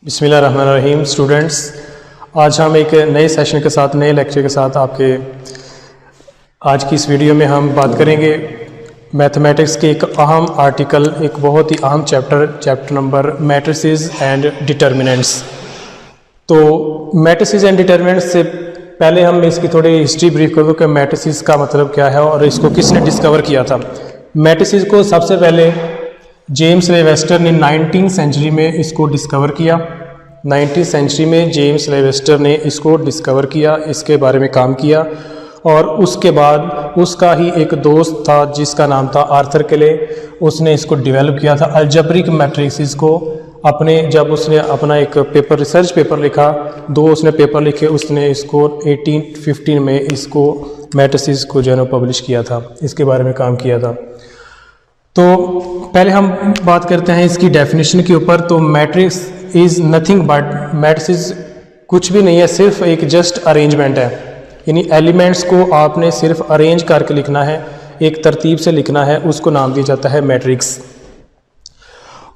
बिस्मिल्लाहिर्रहमानिर्रहीम। स्टूडेंट्स, आज हम एक नए सेशन के साथ, नए लेक्चर के साथ आपके आज की इस वीडियो में हम बात करेंगे मैथमेटिक्स के एक अहम आर्टिकल, एक बहुत ही अहम chapter number matrices and determinants. तो मैट्रिसेस एंड डिटर्मिनेंट्स से पहले हम इसकी थोड़ी हिस्ट्री ब्रीफ करूँ कि मैट्रिसेस का मतलब क्या है और इसको किसने डिस्कवर किया था। मैट्रिसेस को सबसे पहले जेम्स लेवेस्टर ने 19वीं सेंचुरी में इसको डिस्कवर किया। 19वीं सेंचुरी में जेम्स लेवेस्टर ने इसको डिस्कवर किया, इसके बारे में काम किया। और उसके बाद उसका ही एक दोस्त था जिसका नाम था आर्थर क्ले, उसने इसको डेवलप किया था अलजेब्रिक मैट्रिसेस को। जब उसने अपना एक पेपर, रिसर्च पेपर लिखा, दो उसने पेपर लिखे, उसने इसको 1815 में इसको मैट्रिसेस को जो है पब्लिश किया था, इसके बारे में काम किया था। तो पहले हम बात करते हैं इसकी डेफिनेशन के ऊपर। तो matrix is nothing but, matrix कुछ भी नहीं है, सिर्फ एक जस्ट अरेंजमेंट है। यानी एलिमेंट्स को आपने सिर्फ अरेंज करके लिखना है, एक तरतीब से लिखना है, उसको नाम दिया जाता है मैट्रिक्स।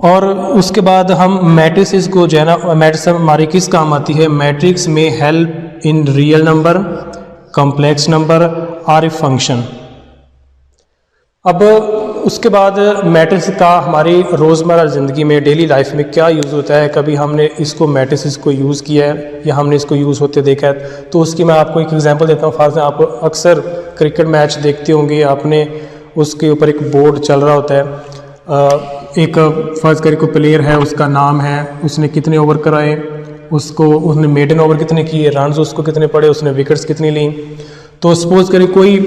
और उसके बाद हम मैट्रिसेस को जो है ना, मैट्रिक्स हमारी किस काम आती है? मैट्रिक्स में help in real number, complex number और फंक्शन। अब उसके बाद मैट्रिक्स का हमारी रोज़मर्रा ज़िंदगी में, डेली लाइफ में क्या यूज़ होता है? कभी हमने इसको मैट्रिसेस को यूज़ किया है या हमने इसको यूज़ होते देखा है? तो उसकी मैं आपको एक एग्जांपल देता हूँ। फर्ज आप अक्सर क्रिकेट मैच देखते होंगे, आपने उसके ऊपर एक बोर्ड चल रहा होता है, एक फर्ज करिए को प्लेयर है, उसका नाम है, उसने कितने ओवर कराए, उसने मेडन ओवर कितने किए, रन्स उसको कितने पड़े, उसने विकेट्स कितनी ली। तो सपोज करिए कोई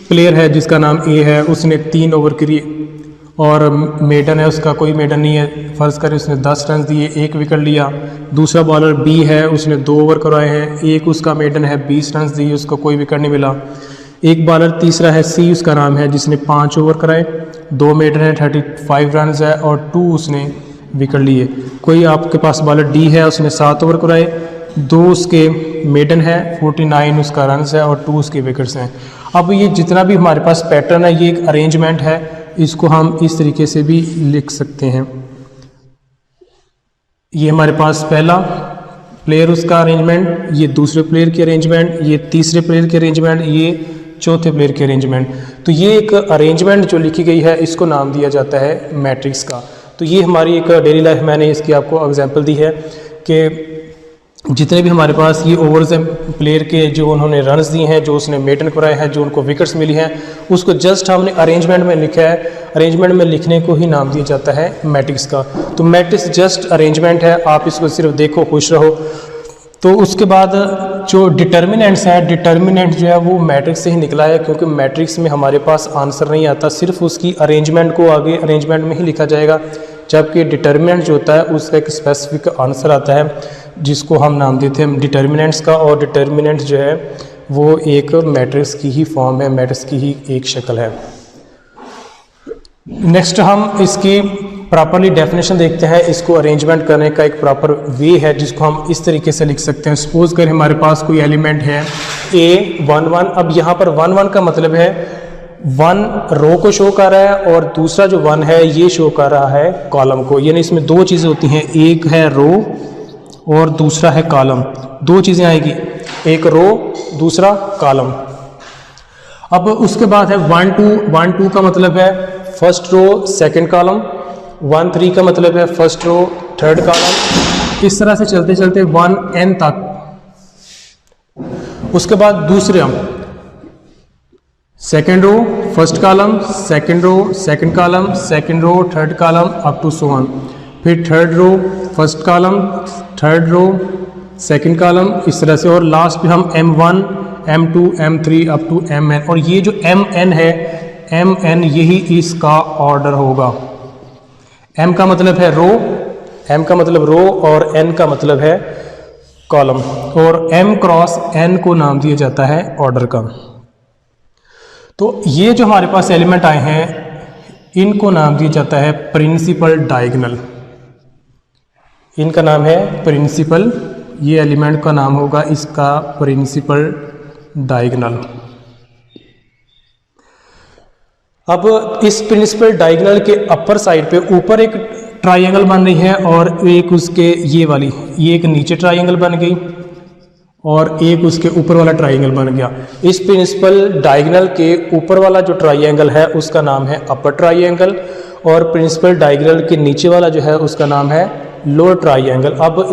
प्लेयर है जिसका नाम ए है, उसने 3 ओवर किए और मेडन है उसका, कोई मेडन नहीं है, फ़र्ज़ करें उसने 10 रन दिए, 1 विकेट लिया। दूसरा बॉलर बी है, उसने 2 ओवर करवाए हैं, एक उसका मेडन है, 20 रन दिए, उसको कोई विकेट नहीं मिला। एक बॉलर तीसरा है सी उसका नाम है, जिसने 5 ओवर कराए, 2 मेडन है, 35 रन है और 2 उसने विकेट लिए। कोई आपके पास बॉलर डी है, उसने 7 ओवर कराए, 2 उसके मेडन है, 49 उसका रन है और 2 उसके विकेट्स हैं। अब ये जितना भी हमारे पास पैटर्न है, ये एक अरेंजमेंट है, इसको हम इस तरीके से भी लिख सकते हैं। ये हमारे पास पहला प्लेयर उसका अरेंजमेंट, ये दूसरे प्लेयर की अरेंजमेंट, ये तीसरे प्लेयर की अरेंजमेंट, ये चौथे प्लेयर की अरेंजमेंट। तो ये एक अरेंजमेंट जो लिखी गई है, इसको नाम दिया जाता है मैट्रिक्स का। तो ये हमारी एक डेली लाइफ, मैंने इसकी आपको एग्जांपल दी है कि जितने भी हमारे पास ये ओवर्स हैं प्लेयर के, जो उन्होंने रन्स दिए हैं, जो उसने मेडन कराए हैं, जो उनको विकेट्स मिली हैं, उसको जस्ट हमने अरेंजमेंट में लिखा है। अरेंजमेंट में लिखने को ही नाम दिया जाता है मैट्रिक्स का। तो मैट्रिक्स जस्ट अरेंजमेंट है, आप इसको सिर्फ देखो, खुश रहो। तो उसके बाद जो डिटर्मिनेंट्स हैं, डिटर्मिनेंट जो है वो मैट्रिक्स से ही निकला है, क्योंकि मैट्रिक्स में हमारे पास आंसर नहीं आता, सिर्फ उसकी अरेंजमेंट को आगे अरेंजमेंट में ही लिखा जाएगा। जबकि डिटर्मिनेंट जो होता है उसका एक स्पेसिफिक आंसर आता है, जिसको हम नाम देते हैं डिटर्मिनेंट्स का। और डिटर्मिनेंट जो है वो एक मैट्रिक्स की ही फॉर्म है, मैट्रिक्स की ही एक शक्ल है। नेक्स्ट हम इसकी प्रॉपरली डेफिनेशन देखते हैं। इसको अरेंजमेंट करने का एक प्रॉपर वे है, जिसको हम इस तरीके से लिख सकते हैं। सपोज करें हमारे पास कोई एलिमेंट है A 1 1। अब यहाँ पर 1 1 का मतलब है 1 रो को शो कर रहा है और दूसरा जो 1 है ये शो कर रहा है कॉलम को। यानी इसमें 2 चीज़ें होती हैं, एक है रो और दूसरा है कॉलम। 2 चीज़ें आएगी, एक रो, दूसरा कॉलम। अब उसके बाद है 1 2। 1 2 का मतलब है फर्स्ट रो सेकंड कॉलम। 1 3 का मतलब है फर्स्ट रो थर्ड कॉलम। इस तरह से चलते चलते 1 n तक। उसके बाद दूसरे हम second row first column, second row second column, second row third column up to so on. फिर third row first column, third row second column, इस तरह से। और लास्ट पे हम M1 M2 M3 up to Mn। और ये जो Mn है, Mn यही इसका ऑर्डर होगा। M का मतलब है रो, M का मतलब रो और N का मतलब है कॉलम। और M क्रॉस N को नाम दिया जाता है ऑर्डर का। तो ये जो हमारे पास एलिमेंट आए हैं, इनको नाम दिया जाता है प्रिंसिपल डायगोनल। इनका नाम है प्रिंसिपल, ये एलिमेंट का नाम होगा इसका प्रिंसिपल डायगोनल। अब इस प्रिंसिपल डायगोनल के अपर साइड पे ऊपर एक ट्रायंगल बन रही है और एक उसके ये एक नीचे ट्रायंगल बन गई और एक उसके ऊपर वाला ट्रायंगल बन गया। इस प्रिंसिपल डायगोनल के ऊपर वाला जो ट्रायंगल है उसका नाम है अपर ट्रायंगल और प्रिंसिपल डायगोनल के नीचे वाला जो है उसका नाम है लोअर ट्रायंगल। अब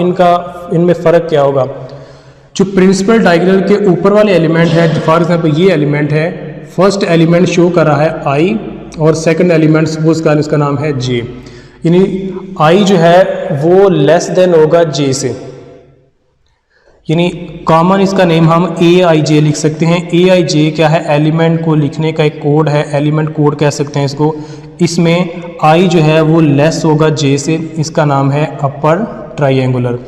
इनमें फ़र्क क्या होगा? जो प्रिंसिपल डायगोनल के ऊपर वाले एलिमेंट है, फॉर एग्जांपल ये एलिमेंट है, फर्स्ट एलिमेंट शो कर रहा है आई और सेकंड एलिमेंट सपोज कर इसका नाम है जे, यानी आई जो है वो लेस देन होगा जे से, यानी कॉमन इसका नेम हम ए आई जे लिख सकते हैं। ए आई जे क्या है? एलिमेंट को लिखने का एक कोड है, एलिमेंट कोड कह सकते हैं इसको। इसमें आई जो है वो लेस होगा जे से, इसका नाम है अपर ट्रायंगुलर।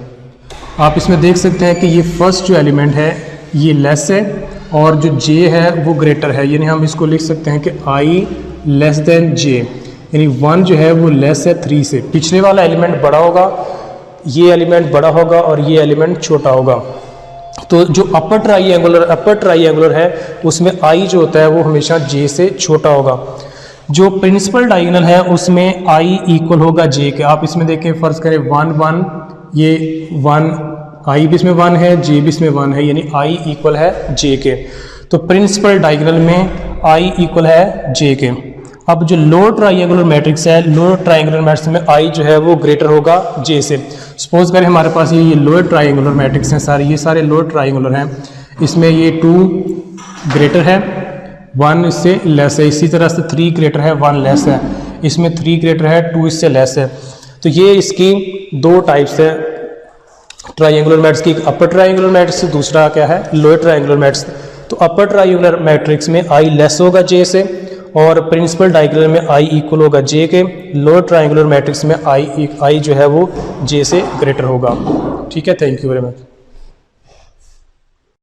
आप इसमें देख सकते हैं कि ये फर्स्ट जो एलिमेंट है ये लेस है और जो जे है वो ग्रेटर है, यानी हम इसको लिख सकते हैं कि आई लेस देन जे, यानी 1 जो है वो लेस है 3 से। पिछले वाला एलिमेंट बड़ा होगा, ये एलिमेंट बड़ा होगा और ये एलिमेंट छोटा होगा। तो जो अपर ट्रायंगुलर है उसमें आई जो होता है वो हमेशा जे से छोटा होगा। जो प्रिंसिपल डायगोनल है उसमें आई इक्वल होगा जे के। आप इसमें देखें, फर्ज करें 1 1, ये 1, आई भी इसमें 1 है, जे भी इसमें 1 है, यानी आई इक्वल है जे के। तो प्रिंसिपल डायगोनल में आई इक्वल है जे के। अब जो लोअर ट्रायंगुलर मैट्रिक्स है, लोअर ट्रायंगुलर मैट्रिक्स में आई जो है वो ग्रेटर होगा जे से। सपोज करें हमारे पास ये लोअर ट्रायंगुलर मैट्रिक्स हैं सारे, ये सारे लोअर ट्रायंगुलर हैं, इसमें ये 2 ग्रेटर है, 1 इससे लेस है, इसी तरह से 3 ग्रेटर है, 1 लेस है, इसमें 3 ग्रेटर है, 2 इससे लेस है। तो ये इसकी 2 टाइप्स है ट्रायंगुलर मैट्रिक्स की, एक अपर ट्रायंगुलर मैट्रिक्स, दूसरा क्या है लोअर ट्रायंगुलर मैट्रिक्स। तो अपर ट्रायंगुलर मैट्रिक्स में आई लेस होगा जे से और प्रिंसिपल डायगोनल में आई इक्वल होगा जे के। लोअर ट्रायंगुलर मैट्रिक्स में आई जो है वो जे से ग्रेटर होगा। ठीक है, थैंक यू वेरी मच।